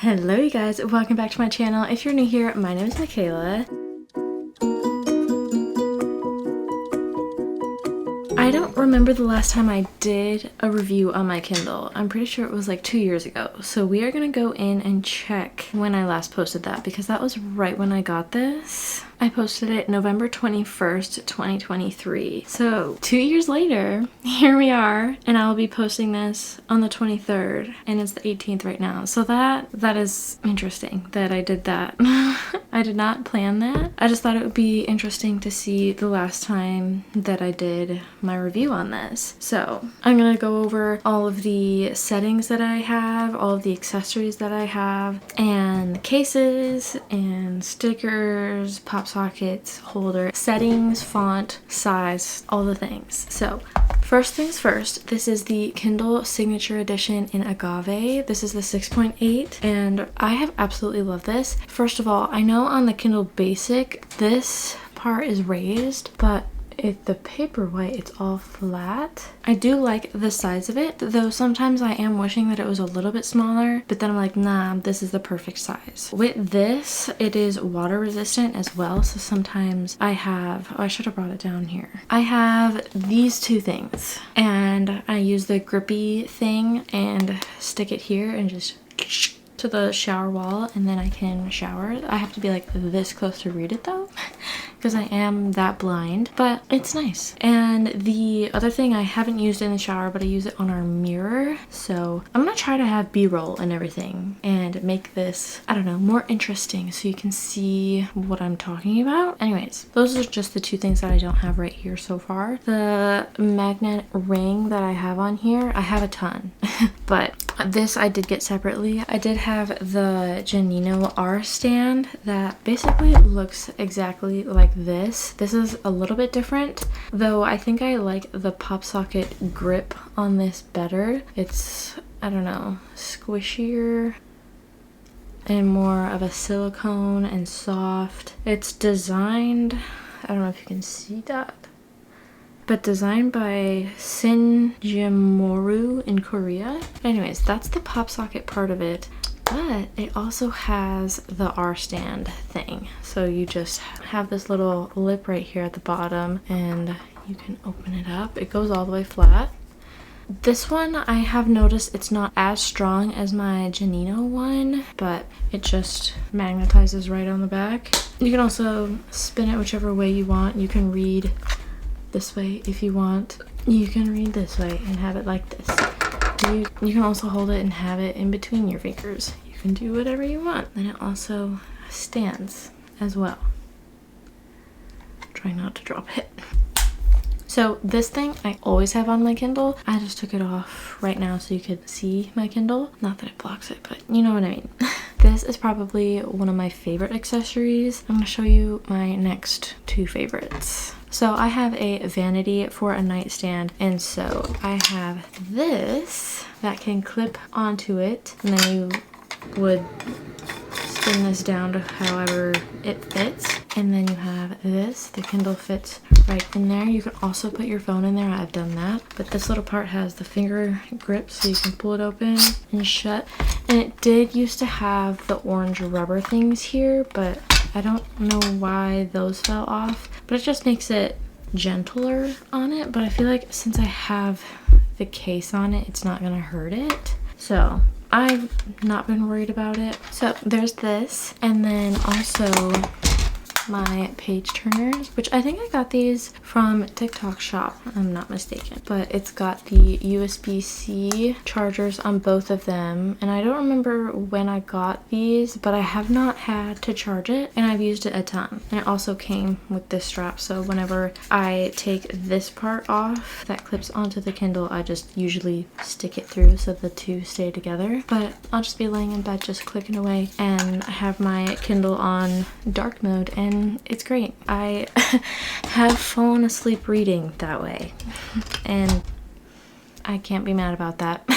Hello you guys, welcome back to my channel. If you're new here, my name is Michaela. I don't remember the last time I did a review on my Kindle. I'm pretty sure it was like 2 years ago. So we are gonna go in and check when I last posted that because that was right when I got this. I posted it November 21st, 2023. So 2 years later, here we are, and I'll be posting this on the 23rd, and it's the 18th right now. So that is interesting that I did that. I did not plan that. I just thought it would be interesting to see the last time that I did my review on this. So I'm gonna go over all of the settings that I have, all of the accessories that I have, and cases and stickers, pop sockets, holder, settings, font, size, all the things. So first things first, this is the Kindle Signature Edition in Agave. This is the 6.8 and I have absolutely loved this. First of all, I know on the Kindle Basic, this part is raised, but the paperwhite, it's all flat. I do like the size of it, though sometimes I am wishing that it was a little bit smaller, but then I'm like, nah, this is the perfect size. With this, it is water resistant as well, so sometimes I have, oh, I should have brought it down here. I have these two things, and I use the grippy thing and stick it here and just to the shower wall, and then I can shower. I have to be like this close to read it though because I am that blind, but it's nice. And the other thing I haven't used in the shower, but I use it on our mirror, so I'm gonna try to have b-roll and everything and make this, I don't know, more interesting so you can see what I'm talking about. Anyways, those are just the two things that I don't have right here so far. The magnet ring that I have on here, I have a ton but this I did get separately. I did have the Janino R stand that basically looks exactly like this. This is a little bit different, though I think I like the pop socket grip on this better. It's, I don't know, squishier and more of a silicone and soft. It's designed, I don't know if you can see that, but designed by Simorr in Korea. Anyways, that's the pop socket part of it, but it also has the R stand thing. So you just have this little lip right here at the bottom and you can open it up. It goes all the way flat. This one, I have noticed it's not as strong as my Janino one, but it just magnetizes right on the back. You can also spin it whichever way you want. You can read this way if you want. You can read this way and have it like this. You can also hold it and have it in between your fingers. You can do whatever you want. And it also stands as well. Try not to drop it. So this thing I always have on my Kindle. I just took it off right now so you could see my Kindle. Not that it blocks it, but you know what I mean. This is probably one of my favorite accessories. I'm gonna show you my next two favorites. So I have a vanity for a nightstand, and so I have this that can clip onto it, and then you would spin this down to however it fits. And then you have this, the Kindle fits right in there. You can also put your phone in there, I've done that. But this little part has the finger grip so you can pull it open and shut. And it did used to have the orange rubber things here, but I don't know why those fell off. But it just makes it gentler on it. But I feel like since I have the case on it, it's not gonna hurt it. So I've not been worried about it. So there's this, and then also my page turners, which I think I got these from TikTok shop, I'm not mistaken, but it's got the USB-C chargers on both of them, and I don't remember when I got these, but I have not had to charge it, and I've used it a ton. And it also came with this strap, so whenever I take this part off that clips onto the Kindle, I just usually stick it through so the two stay together. But I'll just be laying in bed just clicking away, and I have my Kindle on dark mode, and it's great. I have fallen asleep reading that way, and I can't be mad about that.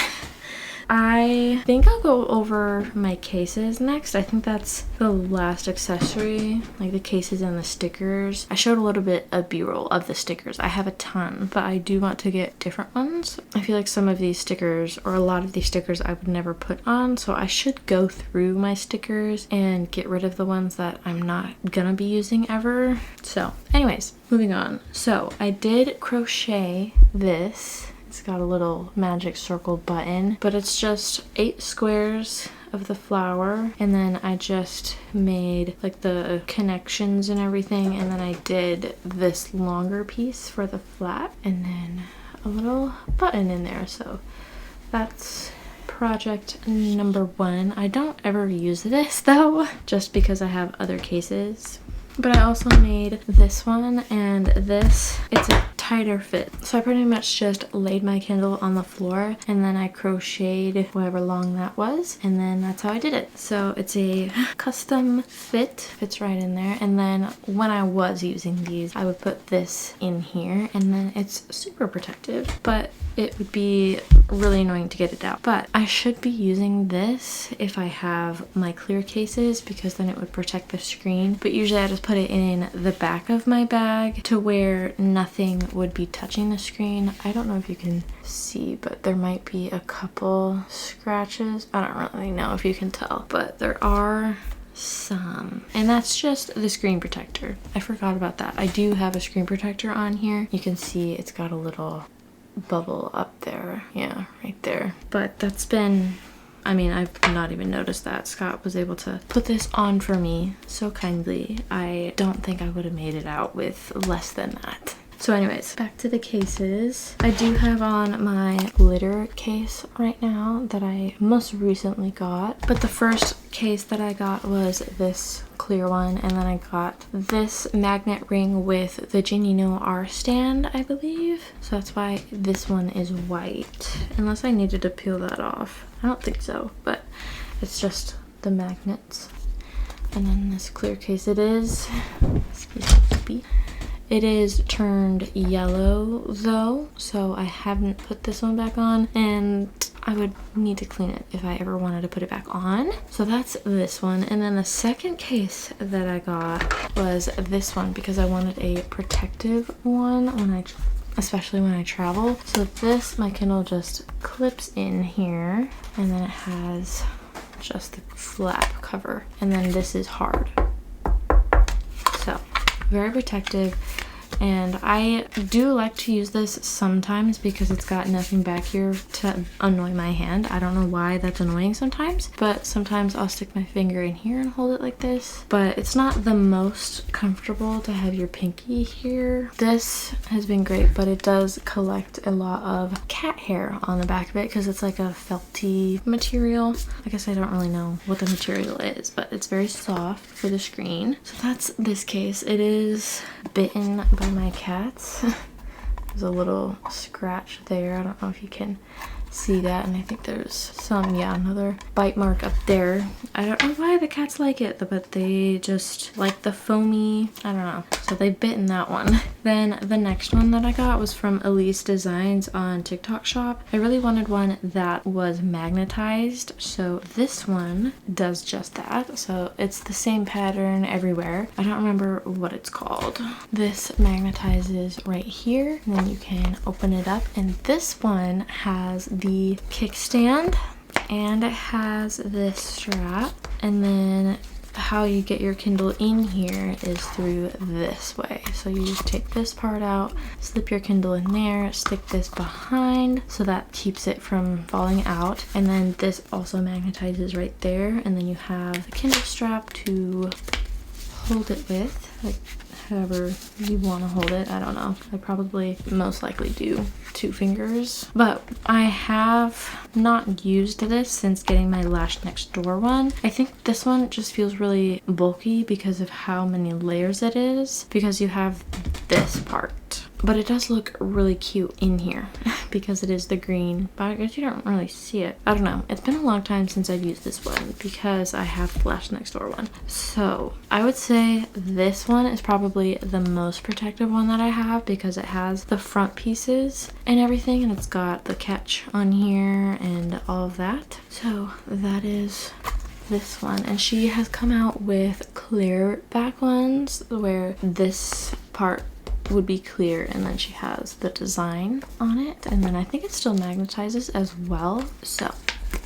I think I'll go over my cases next. I think that's the last accessory, like the cases and the stickers. I showed a little bit of b-roll of the stickers. I have a ton, but I do want to get different ones. I feel like some of these stickers, or a lot of these stickers, I would never put on, so I should go through my stickers and get rid of the ones that I'm not gonna be using ever. So anyways, moving on. So I did crochet this. It's got a little magic circle button, but it's just 8 squares of the flower, and then I just made like the connections and everything, and then I did this longer piece for the flap, and then a little button in there. So that's project number 1. I don't ever use this though, just because I have other cases. But I also made this one, and this, it's a tighter fit. So I pretty much just laid my Kindle on the floor, and then I crocheted however long that was, and then that's how I did it. So it's a custom fit, fits right in there. And then when I was using these, I would put this in here, and then it's super protective, but it would be really annoying to get it out. But I should be using this if I have my clear cases, because then it would protect the screen. But usually I just put it in the back of my bag to where nothing would be touching the screen. I don't know if you can see, but there might be a couple scratches. I don't really know if you can tell, but there are some, and that's just the screen protector. I forgot about that. I do have a screen protector on here. You can see it's got a little bubble up there, yeah, right there. But that's been, I mean, I've not even noticed that. Scott was able to put this on for me so kindly. I don't think I would have made it out with less than that. So anyways, back to the cases. I do have on my glitter case right now that I most recently got, but the first case that I got was this clear one, and then I got this magnet ring with the Janino R stand, I believe. So that's why this one is white, unless I needed to peel that off. I don't think so, but it's just the magnets. And then this clear case, it is, it is turned yellow though, so I haven't put this one back on, and I would need to clean it if I ever wanted to put it back on. So that's this one. And then the second case that I got was this one, because I wanted a protective one when especially when I travel. So this, my Kindle just clips in here, and then it has just the flap cover, and then this is hard. So very protective. And I do like to use this sometimes because it's got nothing back here to annoy my hand. I don't know why that's annoying sometimes, but sometimes I'll stick my finger in here and hold it like this. But it's not the most comfortable to have your pinky here. This has been great, but it does collect a lot of cat hair on the back of it because it's like a felty material. I guess I don't really know what the material is, but it's very soft for the screen. So that's this case. It is bitten by my cats. There's a little scratch there. I don't know if you can see that, and I think there's some, yeah, another bite mark up there. I don't know why the cats like it, but they just like the foamy, I don't know. So they've bitten that one. Then the next one that I got was from Elise Designs on TikTok shop. I really wanted one that was magnetized, so this one does just that. So it's the same pattern everywhere. I don't remember what it's called. This magnetizes right here, and then you can open it up, and this one has the kickstand, and it has this strap, and then how you get your Kindle in here is through this way. So you just take this part out, slip your Kindle in there, stick this behind so that keeps it from falling out, and then this also magnetizes right there, and then you have the Kindle strap to hold it with, like however you want to hold it. I don't know. I probably most likely do 2 fingers, but I have not used this since getting my Lash Next Door one. I think this one just feels really bulky because of how many layers it is, because you have this part but it does look really cute in here because it is the green, but I guess you don't really see it. I don't know. It's been a long time since I've used this one because I have the Lash Next Door one. So I would say this one is probably the most protective one that I have because it has the front pieces and everything, and it's got the catch on here and all of that. So that is this one, and she has come out with clear back ones where this part would be clear, and then she has the design on it, and then I think it still magnetizes as well. So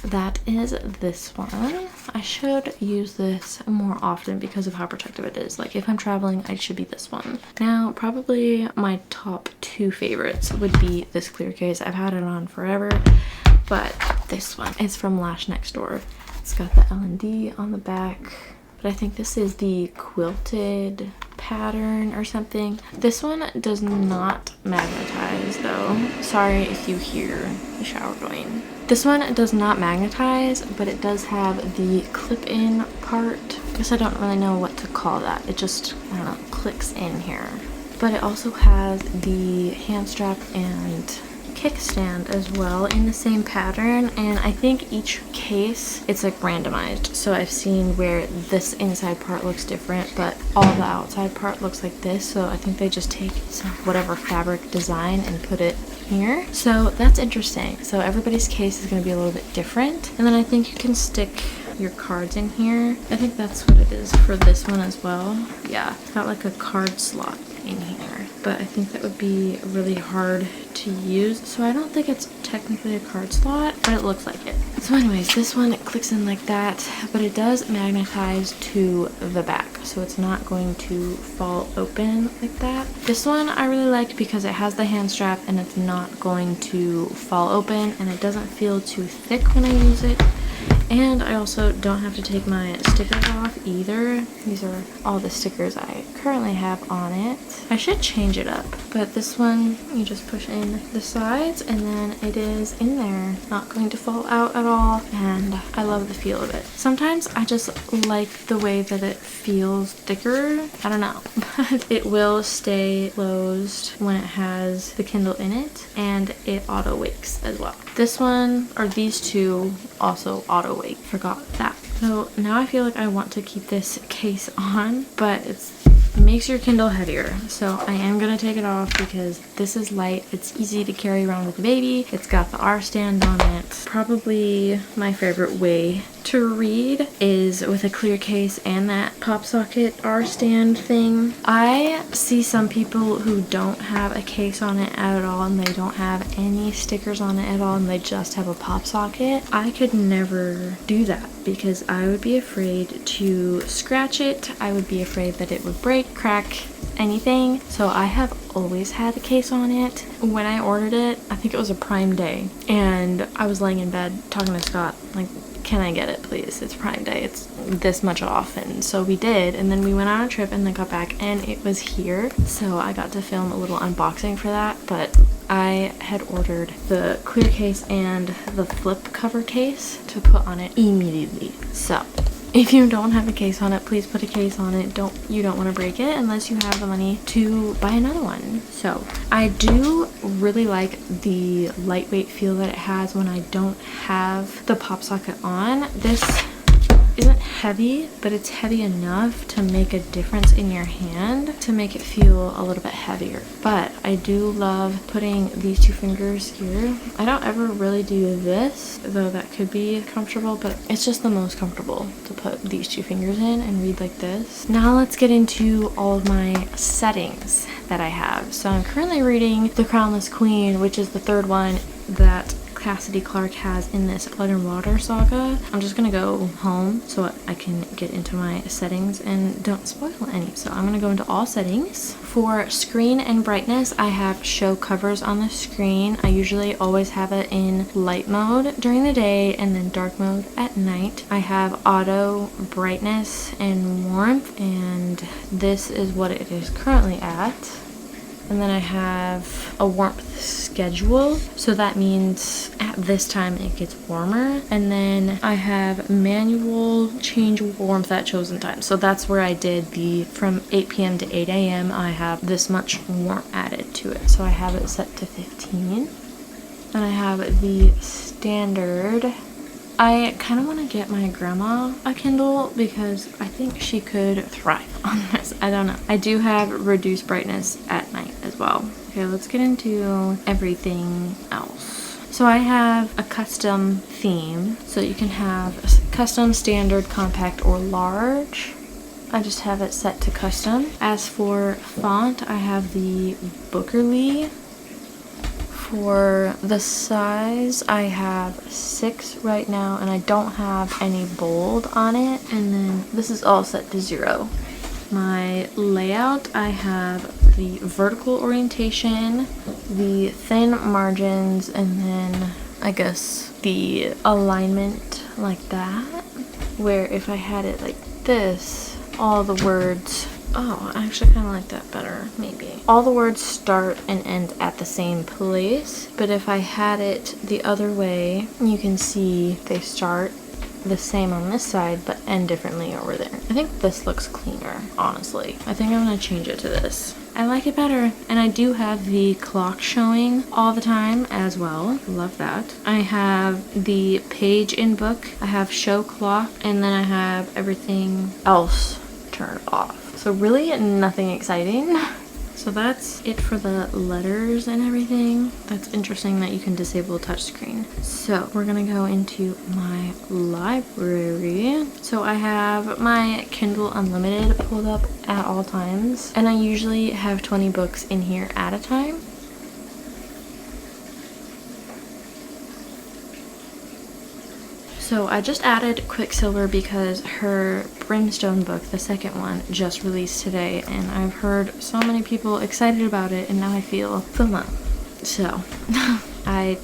that is this one. I should use this more often because of how protective it is. Like if I'm traveling, it should be this one. Now probably my top 2 favorites would be this clear case. I've had it on forever, but this one is from Lash Next Door. It's got the L&D on the back, but I think this is the quilted pattern or something. This one does not magnetize though. Sorry if you hear the shower going. This one does not magnetize, but it does have the clip-in part. I guess I don't really know what to call that. It just, I don't know, clicks in here. But it also has the hand strap and kickstand as well in the same pattern, and I think each case it's like randomized, so I've seen where this inside part looks different but all the outside part looks like this, so I think they just take some whatever fabric design and put it here. So that's interesting. So everybody's case is going to be a little bit different, and then I think you can stick your cards in here. I think that's what it is for this one as well. Yeah, it's got like a card slot in here, but I think that would be really hard to use, so I don't think it's technically a card slot, but it looks like it. So anyways, this one, it clicks in like that, but it does magnetize to the back, so it's not going to fall open like that. This one I really liked because it has the hand strap and it's not going to fall open, and it doesn't feel too thick when I use it. And I also don't have to take my stickers off either. These are all the stickers I currently have on it. I should change it up, but this one you just push in the sides and then it is in there, not going to fall out at all, and I love the feel of it. Sometimes I just like the way that it feels thicker. I don't know, but it will stay closed when it has the Kindle in it, and it auto wakes as well. This one, or these two, also auto wake. Forgot that. So now I feel like I want to keep this case on, but it makes your Kindle heavier, so I am gonna take it off because this is light. It's easy to carry around with the baby. It's got the R stand on it. Probably my favorite way to read is with a clear case and that pop socket R stand thing. I see some people who don't have a case on it at all, and they don't have any stickers on it at all, and they just have a pop socket. I could never do that because I would be afraid to scratch it. I would be afraid that it would break, crack, anything. So I have always had a case on it. When I ordered it, I think it was a Prime Day, and I was laying in bed talking to Scott like, can I get it please? It's Prime Day, it's this much off. And so we did, and then we went on a trip and then got back and it was here, so I got to film a little unboxing for that. But I had ordered the clear case and the flip cover case to put on it immediately. So if you don't have a case on it, please put a case on it. You don't want to break it unless you have the money to buy another one. So I do really like the lightweight feel that it has when I don't have the pop socket on. This isn't heavy, but it's heavy enough to make a difference in your hand to make it feel a little bit heavier. But I do love putting these two fingers here. I don't ever really do this, though that could be comfortable, but it's just the most comfortable to put these two fingers in and read like this. Now let's get into all of my settings that I have. So I'm currently reading The Crownless Queen, which is the third one that Cassidy Clark has in this Blood and Water saga. I'm just gonna go home so I can get into my settings and don't spoil any. So I'm gonna go into all settings. For screen and brightness, I have show covers on the screen. I usually always have it in light mode during the day and then dark mode at night. I have auto brightness and warmth, and this is what it is currently at. And then I have a warmth schedule. So that means at this time it gets warmer. And then I have manual change warmth at chosen time. So that's where I did the from 8 p.m. to 8 a.m. I have this much warmth added to it. So I have it set to 15. And I have the standard. I kind of want to get my grandma a Kindle because I think she could thrive on this. I don't know. I do have reduced brightness at night as well. Okay, let's get into everything else. So I have a custom theme. So you can have a custom, standard, compact, or large. I just have it set to custom. As for font, I have the Bookerly. For the size, I have 6 right now, and I don't have any bold on it. And then this is all set to 0. My layout, I have the vertical orientation, the thin margins, and then I guess the alignment like that. Where if I had it like this, all the words, oh, I actually kind of like that better, maybe. All the words start and end at the same place, but if I had it the other way, you can see they start the same on this side, but end differently over there. I think this looks cleaner, honestly. I think I'm gonna change it to this. I like it better, and I do have the clock showing all the time as well. Love that. I have the page in book, I have show clock, and then I have everything else turned off. So really nothing exciting. So that's it for the letters and everything. That's interesting that you can disable touchscreen. So we're gonna go into my library. So I have my Kindle Unlimited pulled up at all times, and I usually have 20 books in here at a time. So I just added Quicksilver because her Brimstone book, the second one, just released today, and I've heard so many people excited about it, and now I feel FOMO. So I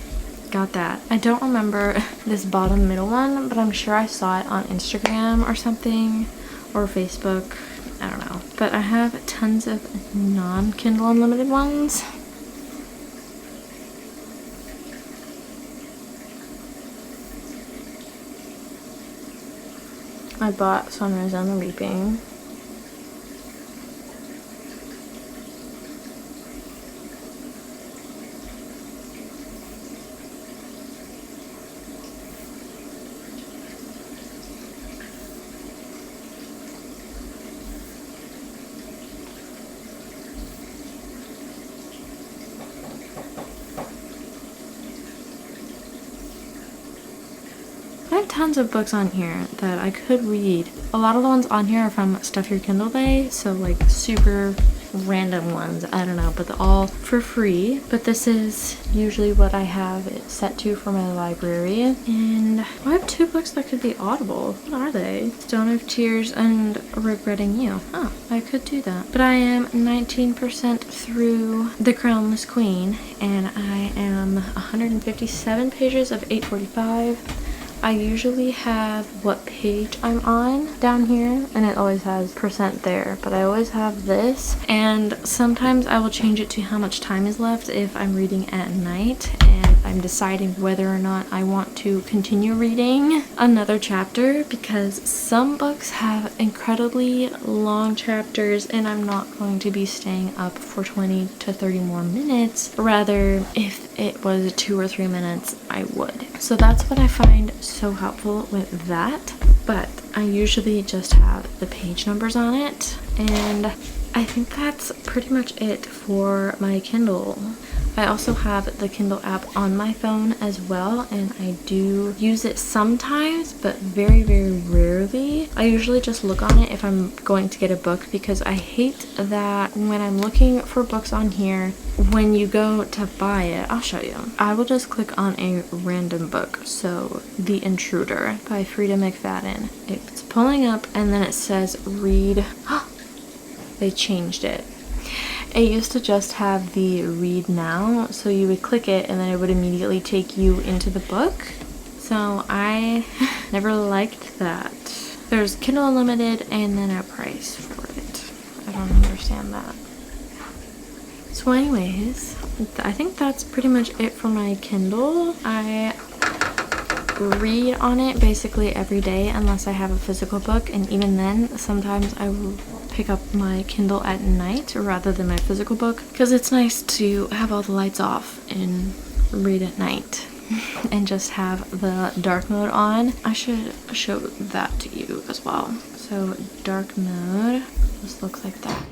got that. I don't remember this bottom middle one, but I'm sure I saw it on Instagram or something, or Facebook. I don't know. But I have tons of non-Kindle Unlimited ones. I bought Sunrise on the Reaping. I have tons of books on here that I could read. A lot of the ones on here are from Stuff Your Kindle Day, so like super random ones, I don't know, but they're all for free. But this is usually what I have it set to for my library. And I have 2 books that could be Audible. What are they? Stone of Tears and Regretting You. Oh, I could do that. But I am 19% through The Crownless Queen, and I am 157 pages of 845. I usually have what page I'm on down here, and it always has % there, but I always have this, and sometimes I will change it to how much time is left if I'm reading at night and I'm deciding whether or not I want to continue reading another chapter, because some books have incredibly long chapters and I'm not going to be staying up for 20 to 30 more minutes. Rather, if it was 2 or 3 minutes, I would. So that's what I find so helpful with that. But I usually just have the page numbers on it, and I think that's pretty much it for my Kindle. I also have the Kindle app on my phone as well, and I do use it sometimes, but very, very rarely. I usually just look on it if I'm going to get a book, because I hate that when I'm looking for books on here, when you go to buy it, I'll show you. I will just click on a random book. So The Intruder by Frida McFadden. It's pulling up and then it says read. They changed it. It used to just have the read now, so you would click it and then it would immediately take you into the book. So I never liked that. There's Kindle Unlimited and then a price for it. I don't understand that. So anyways, I think that's pretty much it for my Kindle. I read on it basically every day unless I have a physical book, and even then sometimes I will pick up my Kindle at night rather than my physical book because it's nice to have all the lights off and read at night and just have the dark mode on. I should show that to you as well. So dark mode just looks like that.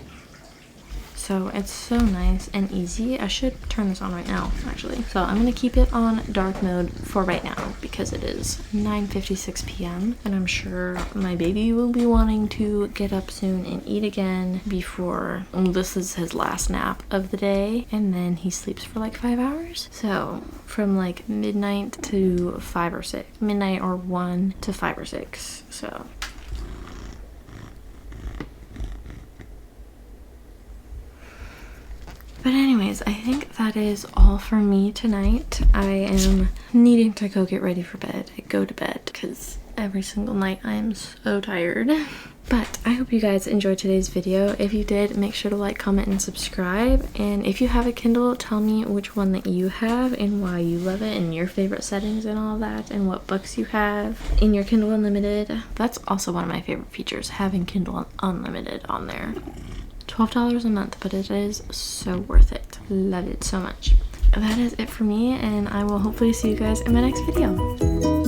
So it's so nice and easy. I should turn this on right now, actually. So I'm gonna keep it on dark mode for right now because it is 9:56 p.m. and I'm sure my baby will be wanting to get up soon and eat again before this is his last nap of the day, and then he sleeps for like 5 hours. So from like midnight to 5 or 6, midnight or 1 to 5 or 6. So but anyways, I think that is all for me tonight. I am needing to go get ready for bed. I go to bed because every single night I am so tired. But I hope you guys enjoyed today's video. If you did, make sure to like, comment, and subscribe. And if you have a Kindle, tell me which one that you have and why you love it and your favorite settings and all that, and what books you have in your Kindle Unlimited. That's also one of my favorite features, having Kindle Unlimited on there. $12 a month, but it is so worth it. Love it so much. That is it for me, and I will hopefully see you guys in my next video.